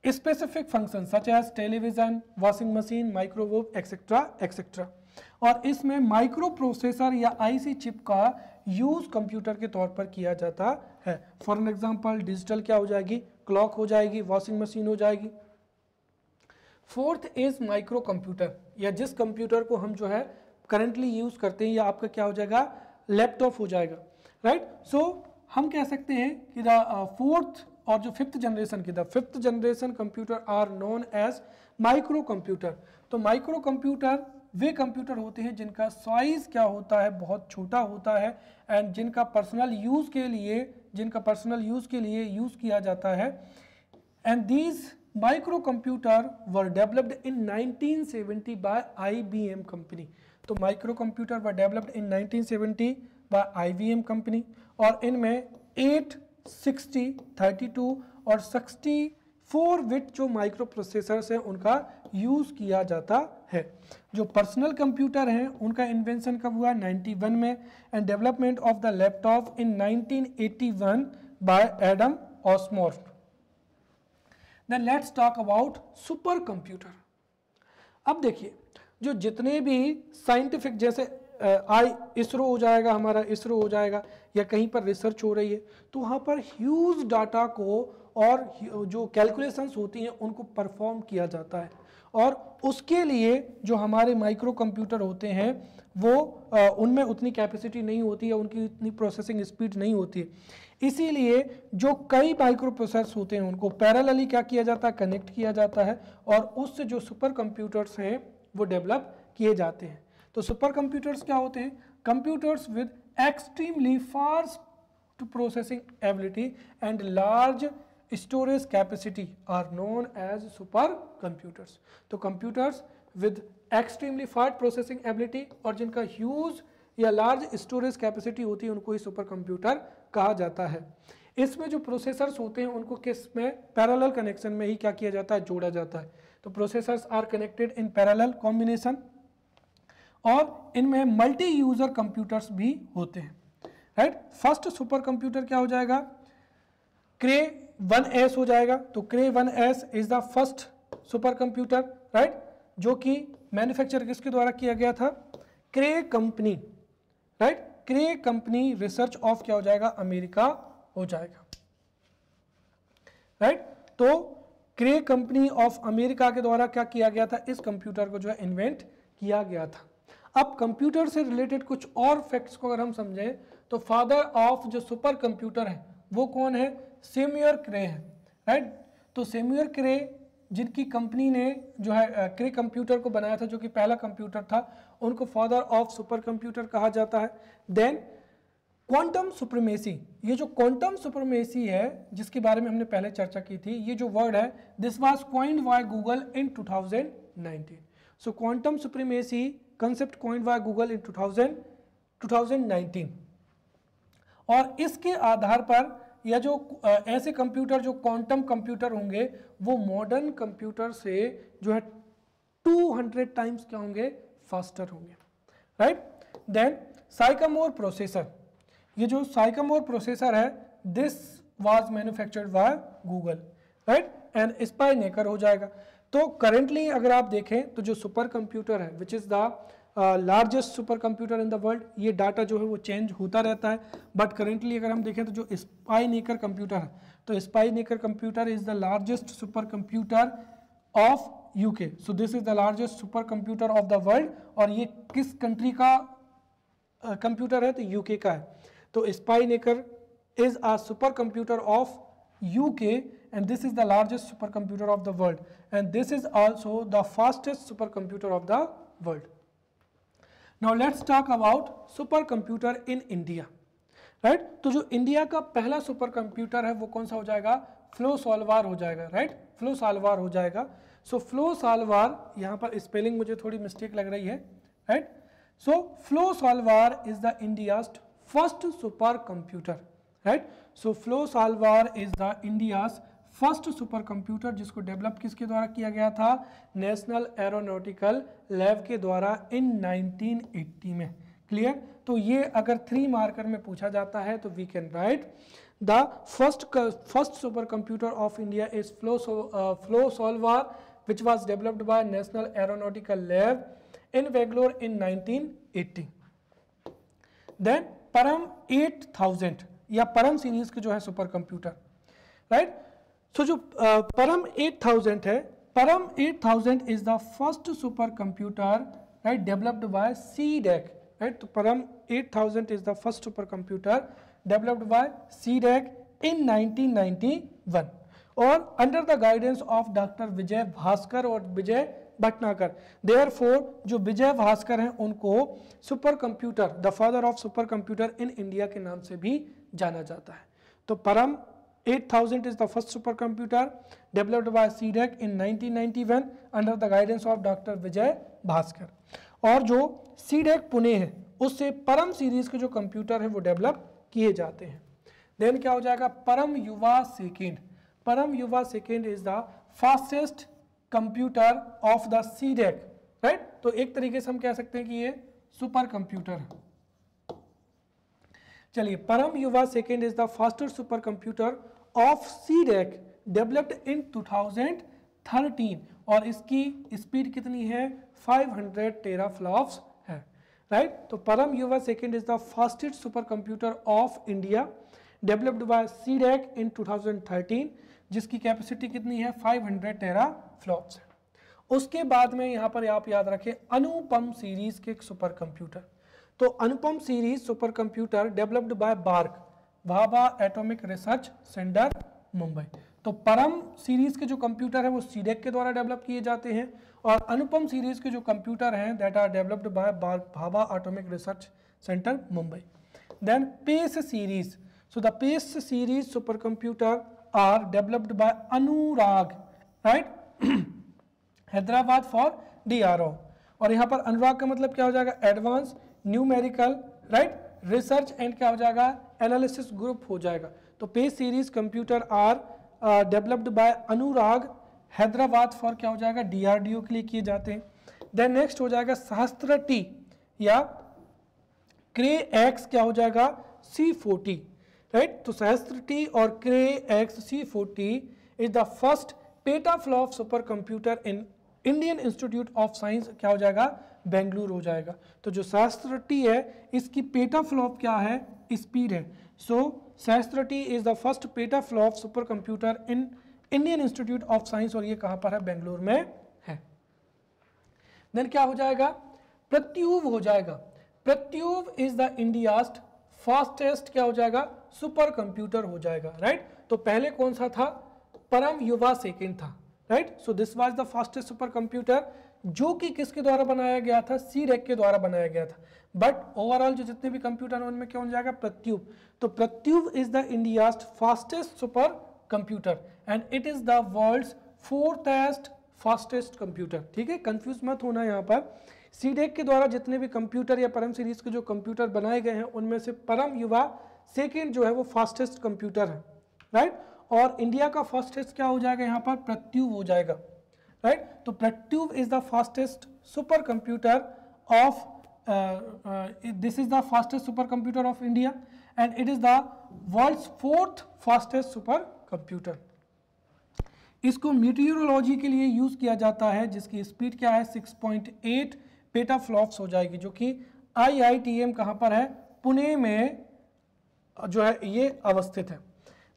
Speaker 1: specific function such as television, washing machine, microwave etcetera etcetera. और इसमें माइक्रो प्रोसेसर या IC चिप का यूज कंप्यूटर के तौर पर किया जाता है। फॉर एन एग्जांपल, डिजिटल क्या हो जाएगी, क्लॉक हो जाएगी, वॉशिंग मशीन हो जाएगी। फोर्थ इज माइक्रो कंप्यूटर, या जिस कंप्यूटर को हम जो है करंटली यूज करते हैं, या आपका क्या हो जाएगा, लैपटॉप हो जाएगा, राइट। सो हम कह सकते हैं कि द फोर्थ और जो फिफ्थ जनरेशन की, the fifth generation computer are known as microcomputer. तो माइक्रो कंप्यूटर वे कंप्यूटर होते हैं जिनका साइज क्या होता है, बहुत छोटा होता है, एंड जिनका पर्सनल यूज के लिए यूज किया जाता है। And these micro computer were developed in 1970 by IBM company. तो micro computer were developed in 1970 by IBM company, और इनमें 8, 60, 32 और 64 बिट जो माइक्रो प्रोसेसर्स हैं उनका यूज किया जाता है। जो पर्सनल कंप्यूटर हैं उनका इन्वेंशन कब हुआ, 91 में, and development of the laptop in 1981 by Adam Osborne. Then let's talk about super computer. अब देखिए, जो जितने भी साइंटिफिक, जैसे इसरो हो जाएगा, हमारा इसरो हो जाएगा, या कहीं पर रिसर्च हो रही है, तो वहाँ पर ह्यूज डाटा को और जो कैलकुलेशंस होती हैं उनको परफॉर्म किया जाता है, और उसके लिए जो हमारे माइक्रो कंप्यूटर होते हैं वो उनमें उतनी कैपेसिटी नहीं होती है, उनकी इतनी प्रोसेसिंग स्पीड नहीं होती है। इसीलिए जो कई माइक्रो प्रोसेसर्स होते हैं उनको पैरेलली क्या किया जाता है, कनेक्ट किया जाता है, और उससे जो सुपर कंप्यूटर्स हैं वो डेवलप किए जाते हैं। तो सुपर कंप्यूटर्स क्या होते हैं, computers with extremely fast processing ability and large storage capacity are known as super computers. तो computers with extremely fast processing ability और जिनका ह्यूज या लार्ज स्टोरेज कैपेसिटी होती है उनको ही सुपर कंप्यूटर कहा जाता है। इसमें जो प्रोसेसर्स होते हैं उनको किस में पैरेलल कनेक्शन में ही क्या किया जाता है, जोड़ा जाता है। तो processors are connected in parallel combination और इनमें मल्टी यूजर कंप्यूटर्स भी होते हैं, राइट। फर्स्ट सुपर कंप्यूटर क्या हो जाएगा, क्रे 1S हो जाएगा। तो Cray 1S is the first super computer, right, जो कि मैन्युफैक्चर किसके द्वारा किया गया था, Cray company, right, Cray company research of क्या हो जाएगा, अमेरिका हो जाएगा, राइट। तो क्रे कंपनी ऑफ अमेरिका के द्वारा क्या किया गया था, इस कंप्यूटर को जो है इन्वेंट किया गया था। अब कंप्यूटर से रिलेटेड कुछ और फैक्ट्स को अगर हम समझें तो फादर ऑफ जो सुपर कंप्यूटर है वो कौन है, सैमुअल क्रे है, राइट। तो सैमुअल क्रे जिनकी कंपनी ने जो है क्रे कंप्यूटर को बनाया था, जो कि पहला कंप्यूटर था, उनको फादर ऑफ सुपर कंप्यूटर कहा जाता है। देन क्वांटम सुप्रीमेसी, ये जो क्वांटम सुप्रीमेसी है जिसके बारे में हमने पहले चर्चा की थी, ये जो वर्ड है this was coined by Google in 2019। So quantum supremacy concept coined by Google in 2019 और इसके आधार पर या जो ऐसे कंप्यूटर जो क्वांटम कंप्यूटर होंगे वो मॉडर्न कंप्यूटर से जो है 200 टाइम्स क्या होंगे, फास्टर होंगे, राइट। देन साइकामोर प्रोसेसर, ये जो साइकामोर प्रोसेसर है this was manufactured by Google, right, and SpiNNaker हो जाएगा। तो करेंटली अगर आप देखें तो जो सुपर कंप्यूटर है which is the largest super computer in the world, ये डाटा जो है वो चेंज होता रहता है, बट करेंटली अगर हम देखें तो जो स्पाइनेकर कंप्यूटर है, तो SpiNNaker computer is the largest super computer of UK. So this is the largest super computer of the world और ये किस कंट्री का कंप्यूटर है, तो यूके का है। तो SpiNNaker is a super computer of UK and this is the largest supercomputer of the world and this is also the fastest supercomputer of the world. Now let's talk about supercomputer in India, right? तो जो India का पहला super computer है वो कौन सा हो जाएगा, फ्लो सॉल्वर हो जाएगा, राइट, फ्लो सॉल्वर हो जाएगा। सो फ्लो सॉल्वर, यहाँ पर स्पेलिंग मुझे थोड़ी मिस्टेक लग रही है, right. So flow solver is the India's first super computer, right. So flow solver is the India's first super computer जिसको डेवलप किसके द्वारा किया गया था, नेशनल एरोनॉटिकल लैब के द्वारा इन 1980 में, क्लियर। तो ये अगर 3 मार्कर में पूछा जाता है तो we can write the first super computer of India is flow solver which was developed by National Aeronautical Lab in Bangalore in 1980। Then Param 8000 या परम सीरीज के जो है सुपर कंप्यूटर, राइट। तो जो परम 8000 है, Param 8000 is the first super computer, right, developed by CDAC, right. तो Param 8000 is the first super computer developed by CDAC in 1991 और under the guidance of doctor Vijay Bhaskar और विजय भटनागर। देयरफॉर जो विजय भास्कर हैं उनको super computer, the father of super computer in India के नाम से भी जाना जाता है। तो Param 8000 is the first supercomputer developed by CDEC in 1991 under the guidance of Dr. विजय भास्कर। और जो CDEC पुणे है उससे परम सीरीज के जो कंप्यूटर है वो डेवलप किए जाते हैं। देन क्या हो जाएगा, परम युवा सेकेंड। परम युवा second is the fastest computer of the CDEC, right. तो एक तरीके से हम कह सकते हैं कि ये सुपर कंप्यूटर है। चलिए, परम युवा second is the fastest super computer of CDEC developed in 2013 और इसकी स्पीड कितनी है, 500 टेराफ्लॉप्स है, राइट। तो परम युवा second is the fastest super computer of India developed by CDEC इन 2013 जिसकी कैपेसिटी कितनी है, 500 टेराफ्लॉप्स है। उसके बाद में यहाँ पर आप याद रखें अनुपम सीरीज के सुपर कंप्यूटर। तो Anupam series super computer developed by bark, Bhabha atomic research centre, Mumbai. तो परम सीरीज के जो कंप्यूटर है वो CDEC के द्वारा डेवलप किए जाते हैं और अनुपम सीरीज के जो कंप्यूटर हैं that are developed by bark, Bhabha atomic research centre, Mumbai. Then PACE series, so the PACE series super computer are developed by Anurag, right, Hyderabad for DRO। और यहाँ पर अनुराग का मतलब क्या हो जाएगा, advance numerical right research and क्या हो जाएगा, एनालिसिस ग्रुप हो जाएगा। तो PACE series computer are developed by Anurag Hyderabad for क्या हो जाएगा, DRDO के लिए किए जाते हैं। देन नेक्स्ट हो जाएगा सहस्त्र टी या क्रे एक्स क्या हो जाएगा, C40 राइट। तो सहस्त्र टी और Cray X C40 is the first petaflop super computer in Indian Institute of Science क्या हो जाएगा, बेंगलुरु हो जाएगा। तो जो सहस्त्र टी है इसकी पेटाफ्लॉप क्या है, स्पीड है। सो सहस्त्र T is the first petaflop super computer in Indian Institute of science, और ये कहां पर है, बेंगलुरु में है। देन क्या हो जाएगा, प्रत्युव हो जाएगा। प्रत्युव इज द इंडियाज फास्टेस्ट क्या हो जाएगा, सुपर कंप्यूटर हो जाएगा राइट। तो पहले कौन सा था, परम युवा सेकेंड था right. So this was the fastest super computer, जो कि किसके द्वारा बनाया गया था, C-DEC के द्वारा बनाया गया था। बट ओवरऑल जो जितने भी कंप्यूटर हैं उनमें क्या हो जाएगा, प्रत्युव। तो Pratyush is the India's fastest super computer and it is the world's fourthest fastest computer. ठीक है, कंफ्यूज मत होना यहाँ पर। C-DEC के द्वारा जितने भी कंप्यूटर या परम सीरीज के जो कंप्यूटर बनाए गए हैं उनमें से परम युवा सेकेंड जो है वो फास्टेस्ट कंप्यूटर है राइट। और इंडिया का फास्टेस्ट क्या हो जाएगा यहाँ पर, प्रत्युव हो जाएगा राइट। तो Pratyush is the fastest super computer of this is the fastest super computer of India and it is the world's fourth fastest super computer. इसको मीटियोरोलॉजी के लिए यूज किया जाता है, जिसकी स्पीड क्या है, 6.8 पेटाफ्लॉप्स हो जाएगी, जो कि IITM कहाँ पर है, पुणे में जो है ये अवस्थित है।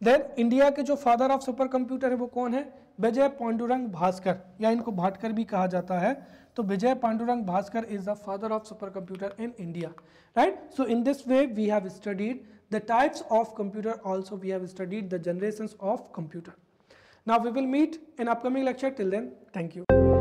Speaker 1: देन इंडिया के जो फादर ऑफ सुपर कंप्यूटर है वो कौन है, विजय पांडुरंग भास्कर, या इनको भाटकर भी कहा जाता है। तो Vijay Pandurang Bhaskar is the father of super computer in India right. So in this way we have studied the types of computer, also we have studied the generations of computer. Now we will meet in upcoming lecture. Till then, thank you.